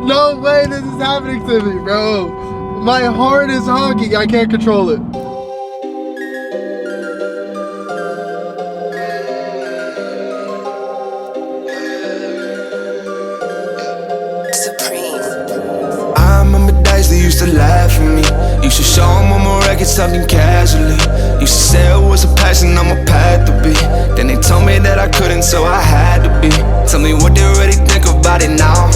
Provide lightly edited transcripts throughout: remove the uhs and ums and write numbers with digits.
No way this is happening to me, bro. My heart is honking. I can't control it. I remember days they used to laugh at me. Used to show them on my record something casually. Used to say it was a passion on my path to be. Then they told me that I couldn't, so I had to be. Tell me what they really think about it now.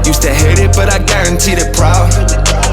Used to hate it, but I guarantee they're proud.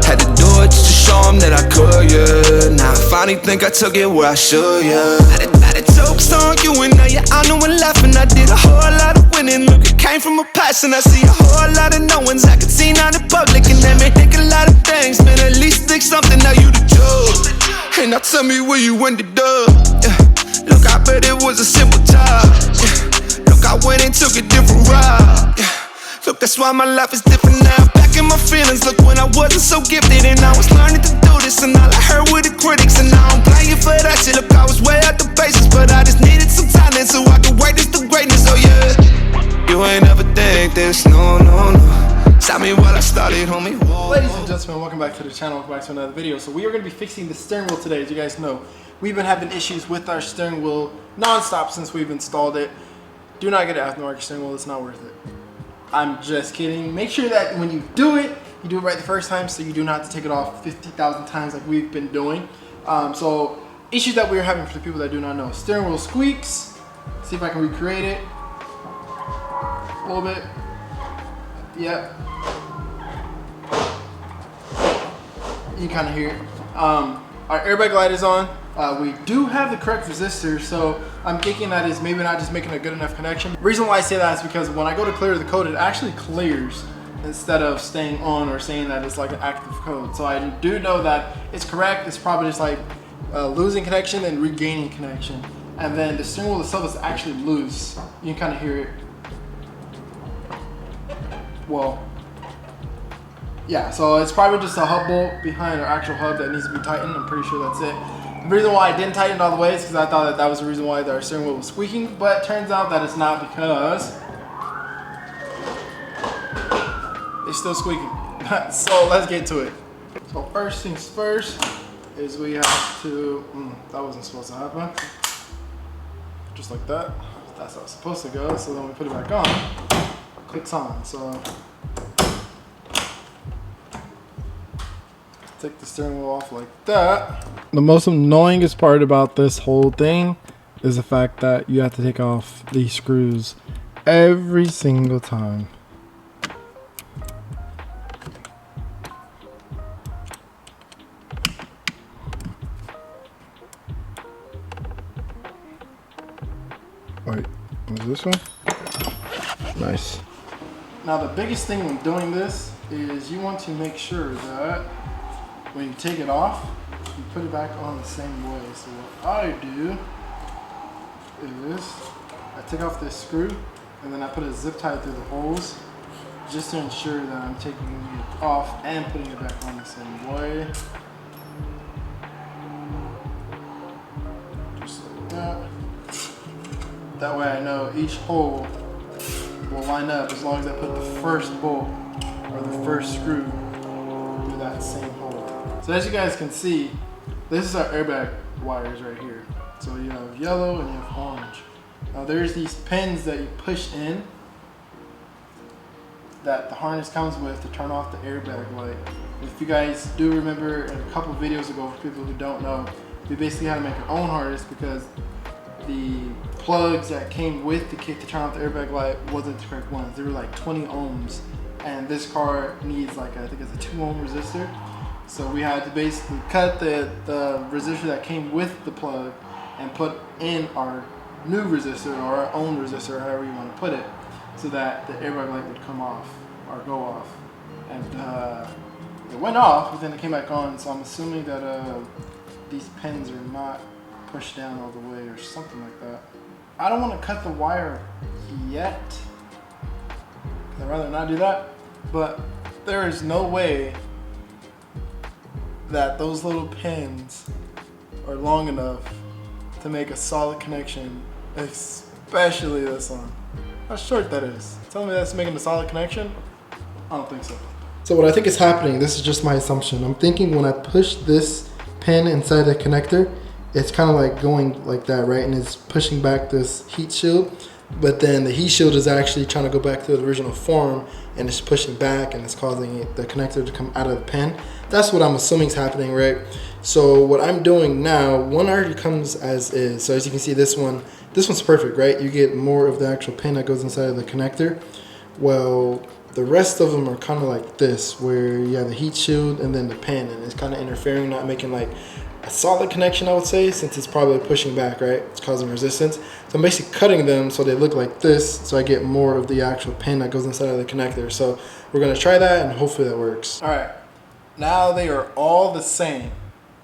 Had to do it just to show them that I could, yeah. Now I finally think I took it where I should, yeah. Had a jokes on you and now you're on and laughing. I did a whole lot of winning. Look, it came from a passion. I see a whole lot of knowings I could see out in public, and that may think a lot of things, man. At least think something. Now you the judge. Hey, now tell me where you ended up. Yeah. Look, I bet it was a simple job. Yeah. Look, I went and took a different route. Yeah. Look, that's why my life is different now. Back in my feelings, look, when I wasn't so gifted and I was learning to do this, and all I heard were the critics, and I don't blame you for that shit. Look, I was way out the basis, but I just needed some talent so I could wait this to greatness. Oh yeah, you ain't never think this, no, no, no. Stop me while I started, homie. Whoa. Ladies and gentlemen, welcome back to the channel. Welcome back to another video. So we are going to be fixing the steering wheel today. As you guys know, we've been having issues with our steering wheel non-stop since we've installed it. Do not get an aftermarket steering wheel. It's not worth it. I'm just kidding. Make sure that when you do it right the first time, so you do not have to take it off 50,000 times like we've been doing. So issues that we're having for the people that do not know: steering wheel squeaks. See if I can recreate it a little bit. Yep. You can kind of hear it. Our airbag light is on. We do have the correct resistor, so I'm thinking that is maybe not just making a good enough connection. The reason why I say that is because when I go to clear the code, it actually clears instead of staying on or saying that it's like an active code. So I do know that it's correct. It's probably just like losing connection and regaining connection. And then the steering wheel itself is actually loose. You can kind of hear it. Well, yeah, so it's probably just a hub bolt behind our actual hub that needs to be tightened. I'm pretty sure that's it. The reason why I didn't tighten it all the way is because I thought that that was the reason why our steering wheel was squeaking, but it turns out that it's not, because it's still squeaking. So let's get to it. So first things first is we have to, that wasn't supposed to happen. Just like that. That's how it's supposed to go. So then we put it back on, it clicks on. So take the steering wheel off like that. The most annoyingest part about this whole thing is the fact that you have to take off these screws every single time. Wait, is this one? Nice. Now the biggest thing when doing this is you want to make sure that when you take it off, you put it back on the same way. So what I do is I take off this screw and then I put a zip tie through the holes just to ensure that I'm taking it off and putting it back on the same way. Just like that. That way I know each hole will line up as long as I put the first bolt or the first screw through that same hole. So as you guys can see, this is our airbag wires right here. So you have yellow and you have orange. Now there's these pins that you push in that the harness comes with to turn off the airbag light. If you guys do remember in a couple videos ago, for people who don't know, we basically had to make our own harness because the plugs that came with the kit to turn off the airbag light wasn't the correct ones. They were like 20 ohms, and this car needs like, I think it's a 2 ohm resistor. So we had to basically cut the resistor that came with the plug and put in our new resistor or our own resistor, however you want to put it, so that the airbag light would come off or go off. And it went off, but then it came back on. So I'm assuming that these pins are not pushed down all the way or something like that. I don't want to cut the wire yet. I'd rather not do that, but there is no way that those little pins are long enough to make a solid connection, especially this one. How short that is. Tell me that's making a solid connection. I don't think so. So what I think is happening, this is just my assumption. I'm thinking when I push this pin inside the connector, it's kind of like going like that, right? And it's pushing back this heat shield. But then the heat shield is actually trying to go back to the original form, and it's pushing back and it's causing the connector to come out of the pin. That's what I'm assuming is happening, right? So what I'm doing now, one already comes as is. So as you can see, this one's perfect, right? You get more of the actual pin that goes inside of the connector. Well, the rest of them are kind of like this, where you have the heat shield and then the pin, and it's kind of interfering, not making like a solid connection, I would say, since it's probably pushing back, right? It's causing resistance. So I'm basically cutting them so they look like this, so I get more of the actual pin that goes inside of the connector. So we're gonna try that, and hopefully that works. All right, now they are all the same.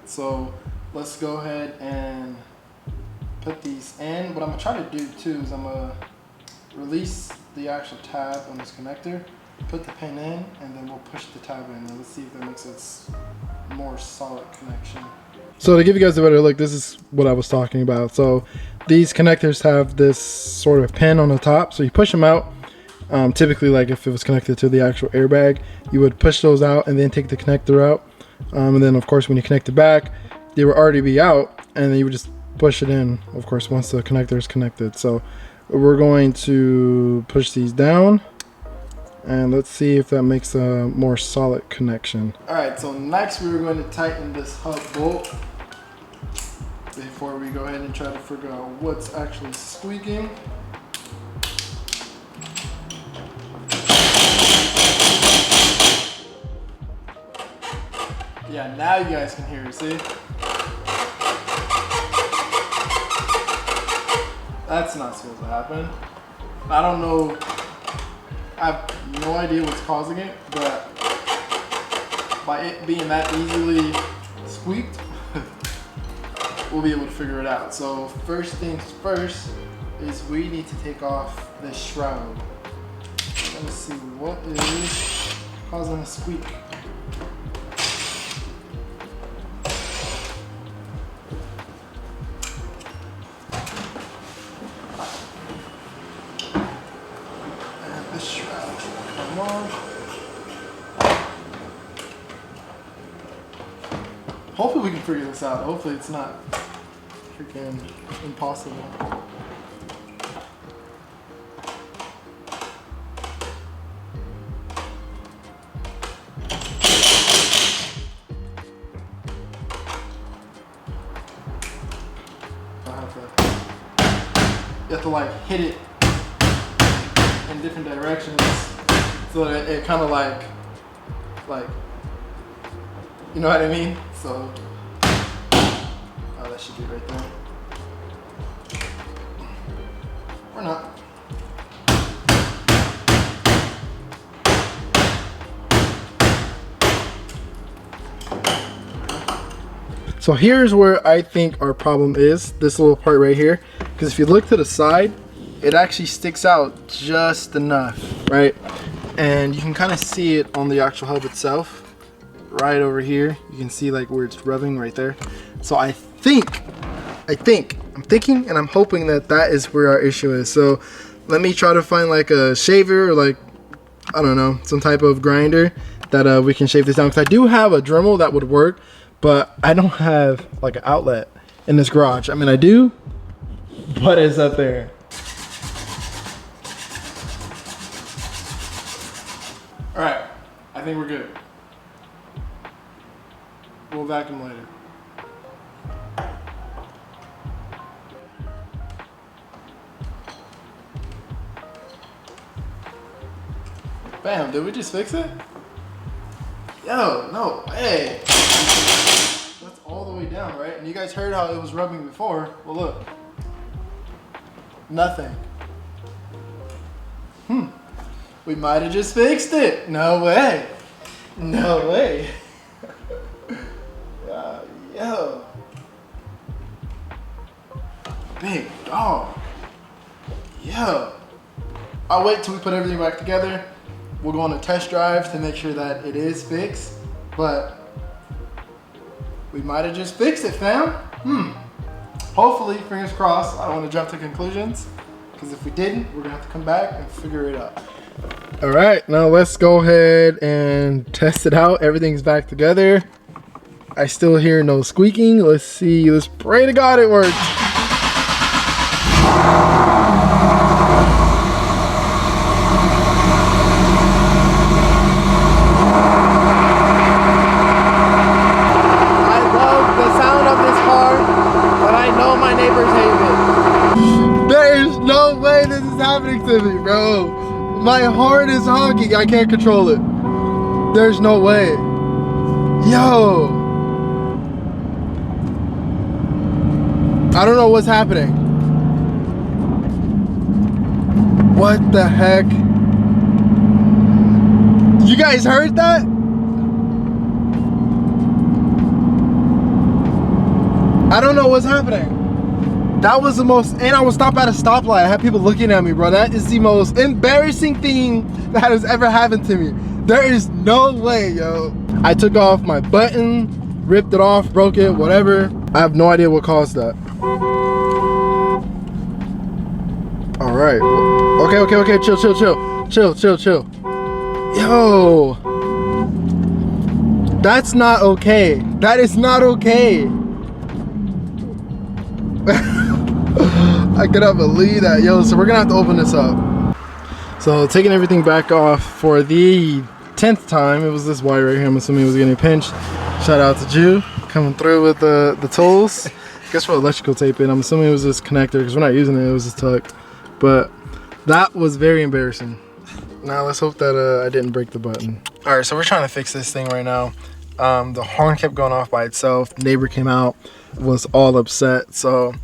So let's go ahead and put these in. What I'm gonna try to do too is I'm gonna release the actual tab on this connector, put the pin in, and then we'll push the tab in, and let's see if that makes it more solid connection. So to give you guys a better look, this is what I was talking about. So these connectors have this sort of pin on the top, so you push them out. Typically, like if it was connected to the actual airbag, you would push those out and then take the connector out. And then of course when you connect it back, they will already be out, and then you would just push it in, of course, once the connector is connected. So we're going to push these down, and let's see if that makes a more solid connection. All right, so next we're going to tighten this hub bolt before we go ahead and try to figure out what's actually squeaking. Yeah, now you guys can hear it, see? That's not supposed to happen. I don't know. I have no idea what's causing it, but by it being that easily squeaked, we'll be able to figure it out. So first things first is we need to take off this shroud. Let's see what is causing a squeak. Hopefully we can figure this out. Hopefully it's not freaking impossible. You have to like hit it in different directions so that it kind of like, you know what I mean? So, oh, that should be right there. Or not. So here's where I think our problem is, this little part right here. Because if you look to the side, it actually sticks out just enough, right? And you can kind of see it on the actual hub itself. Right over here, you can see like where it's rubbing right there. So I'm thinking and I'm hoping that that is where our issue is. So let me try to find like a shaver or like, I don't know, some type of grinder that we can shave this down. Because I do have a Dremel that would work, but I don't have like an outlet in this garage. I mean, I do, but it's up there. All right, I think we're good. We'll vacuum later. Bam, did we just fix it? Yo, no, hey. That's all the way down, right? And you guys heard how it was rubbing before. Well, look. Nothing. We might have just fixed it. No way. No way. Yo. Big dog. Yo. I'll wait till we put everything back together. We'll go on a test drive to make sure that it is fixed. But we might have just fixed it, fam. Hopefully, fingers crossed. I don't want to jump to conclusions. Because if we didn't, we're going to have to come back and figure it out. All right, now let's go ahead and test it out. Everything's back together. I still hear no squeaking. Let's see. Let's pray to God it works. I love the sound of this car, but I know my neighbors hate it. There's no way this is happening to me, bro. My heart is honking. I can't control it. There's no way. Yo. I don't know what's happening. What the heck? You guys heard that? I don't know what's happening. That was the most, and I was stopped at a stoplight. I had people looking at me, bro. That is the most embarrassing thing that has ever happened to me. There is no way, yo. I took off my button, ripped it off, broke it, whatever. I have no idea what caused that. All right. Okay. Chill. Yo. That's not okay. That is not okay. I cannot believe that, yo. So we're gonna have to open this up. So taking everything back off for the 10th time. It was this wire right here. I'm assuming it was getting pinched. Shout out to Jew coming through with the tools. Guess what, electrical tape in. I'm assuming it was this connector because we're not using it. It was just tucked. But that was very embarrassing. Now let's hope that I didn't break the button. All right, so we're trying to fix this thing right now. The horn kept going off by itself. Neighbor came out, was all upset. So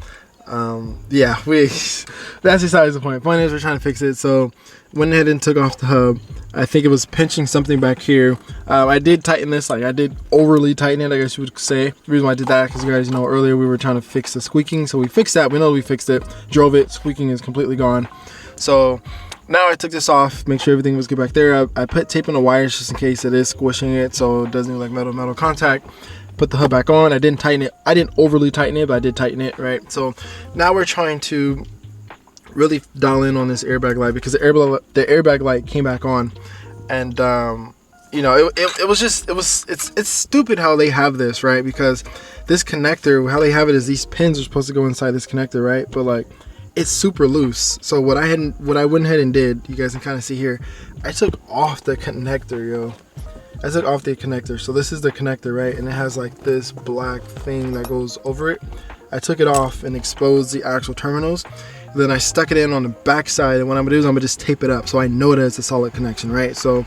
yeah, that's besides the point. Point is we're trying to fix it. So went ahead and took off the hub. I think it was pinching something back here. I did tighten this, like I did overly tighten it, I guess you would say. The reason why I did that, because you guys know earlier we were trying to fix the squeaking. So we fixed that, we know we fixed it, drove it, squeaking is completely gone. So now I took this off, make sure everything was good back there. I put tape on the wires just in case it is squishing it, so it doesn't look like metal contact. Put the hub back on. I didn't tighten it. I didn't overly tighten it, but I did tighten it, right? So now we're trying to really dial in on this airbag light, because the airbag light came back on, and you know, it's stupid how they have this, right? Because this connector, how they have it is these pins are supposed to go inside this connector, right? But like, it's super loose. So what I went ahead and did, you guys can kind of see here, I took off the connector, yo. I took off the connector. So this is the connector, right? And it has like this black thing that goes over it. I took it off and exposed the actual terminals. Then I stuck it in on the back side, and what I'm gonna do is I'm gonna just tape it up so I know that it's a solid connection, right? So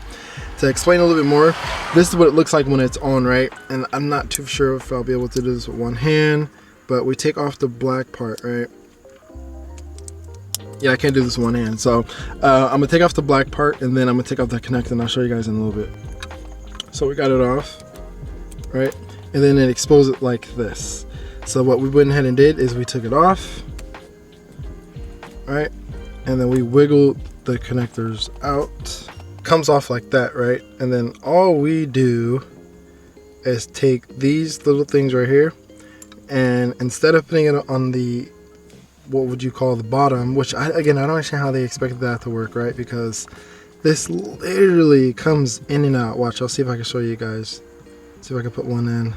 to explain a little bit more, this is what it looks like when it's on, right? And I'm not too sure if I'll be able to do this with one hand, but we take off the black part, right? Yeah, I can't do this with one hand. So I'm gonna take off the black part, and then I'm gonna take off the connector, and I'll show you guys in a little bit. So we got it off, right? And then it exposed it like this. So what we went ahead and did is we took it off, right? And then we wiggled the connectors out. Comes off like that, right? And then all we do is take these little things right here, and instead of putting it on the, what would you call the bottom, which again, I don't understand how they expected that to work, right? Because this literally comes in and out. Watch, I'll see if I can show you guys. See if I can put one in.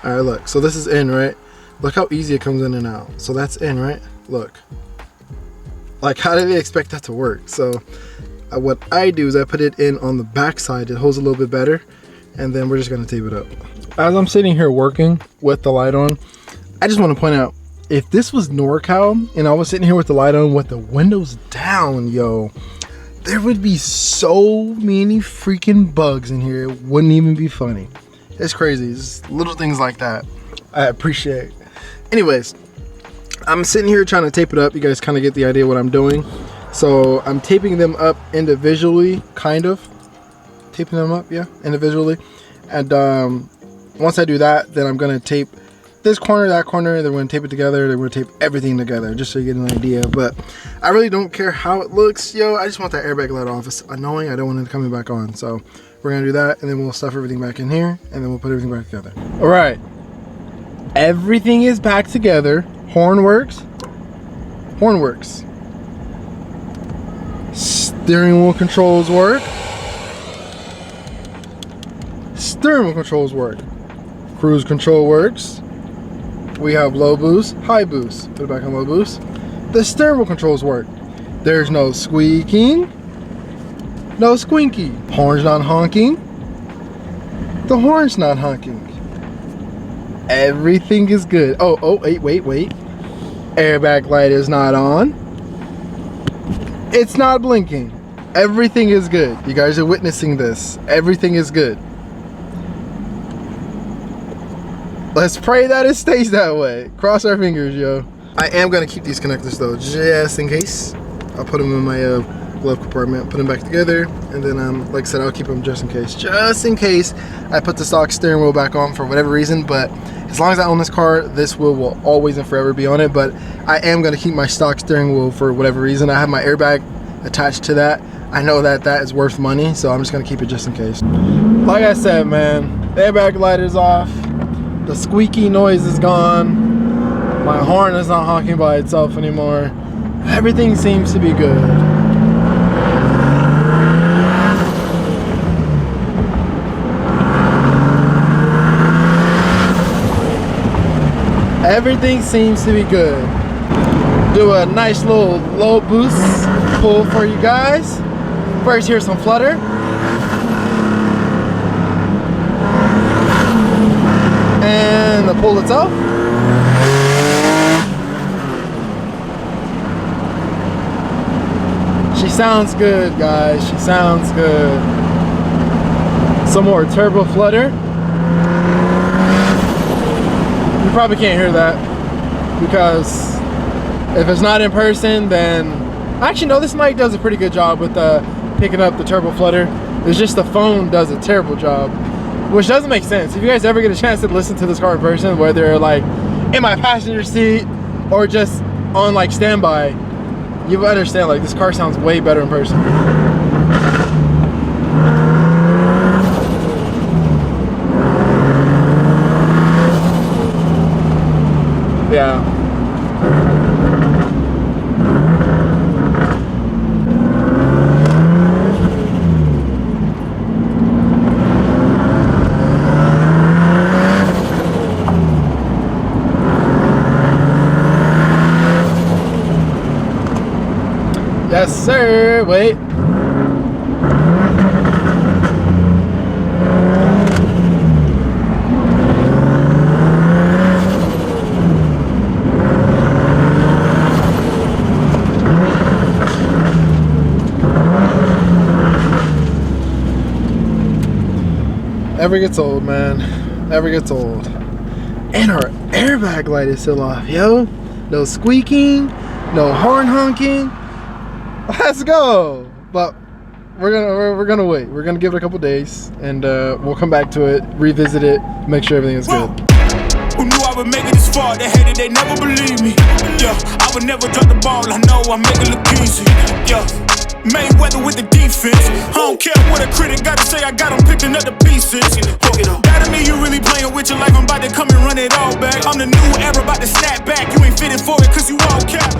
All right, look, so this is in, right? Look how easy it comes in and out. So that's in, right? Look. Like, how did they expect that to work? So what I do is I put it in on the back side. It holds a little bit better, and then we're just gonna tape it up. As I'm sitting here working with the light on, I just want to point out, if this was NorCal and I was sitting here with the light on with the windows down, yo, there would be so many freaking bugs in here. It wouldn't even be funny. It's crazy. It's little things like that I appreciate. Anyways, I'm sitting here trying to tape it up. You guys kind of get the idea what I'm doing. So I'm taping them up individually, kind of. Taping them up, yeah, individually. And once I do that, then I'm going to tape this corner, that corner, then we're going to tape it together, then we're going to tape everything together, just so you get an idea. But I really don't care how it looks, yo. I just want that airbag light off. It's annoying. I don't want it coming back on. So we're going to do that, and then we'll stuff everything back in here, and then we'll put everything back together. All right. Everything is back together. Horn works. Horn works. Steering wheel controls work. Steering wheel controls work. Cruise control works. We have low boost, high boost. Put it back on low boost. The steering wheel controls work. There's no squeaking, no squinky. Horn's not honking. The horn's not honking. Everything is good. Oh, wait. Airbag light is not on. It's not blinking. Everything is good. You guys are witnessing this. Everything is good. Let's pray that it stays that way. Cross our fingers, yo. I am gonna keep these connectors though, just in case. I'll put them in my glove compartment, put them back together, and then like I said, I'll keep them just in case. Just in case I put the stock steering wheel back on for whatever reason, but as long as I own this car, this wheel will always and forever be on it. But I am gonna keep my stock steering wheel for whatever reason. I have my airbag attached to that. I know that that is worth money, so I'm just gonna keep it just in case. Like I said, man, the airbag light is off. The squeaky noise is gone. My horn is not honking by itself anymore. Everything seems to be good. Everything seems to be good. Do a nice little low boost pull for you guys. First, here's some flutter. And the pull itself. She sounds good, guys. She sounds good. Some more turbo flutter. You probably can't hear that because if it's not in person, then actually no, this mic does a pretty good job with picking up the turbo flutter. It's just the phone does a terrible job, which doesn't make sense. If you guys ever get a chance to listen to this car in person, whether like in my passenger seat or just on like standby, you will understand like this car sounds way better in person. Yeah. Yes, sir. Wait. Never gets old, man. Never gets old. And our airbag light is still off, yo. No squeaking, no horn honking. Let's go. But we're gonna wait. We're gonna give it a couple days, and we'll come back to it, revisit it, make sure everything is good. Who knew I would make it this far? They hated, they never believe me. Yeah, I would never drop the ball. I know I make it look easy. Yeah, Mayweather with the defense. I don't care what a critic got to say. I got them picking up the pieces. That to me, you really playing with your life. I'm about to come and run it all back. I'm the new era, about to snap back. You ain't fitting for it, cause you all cap.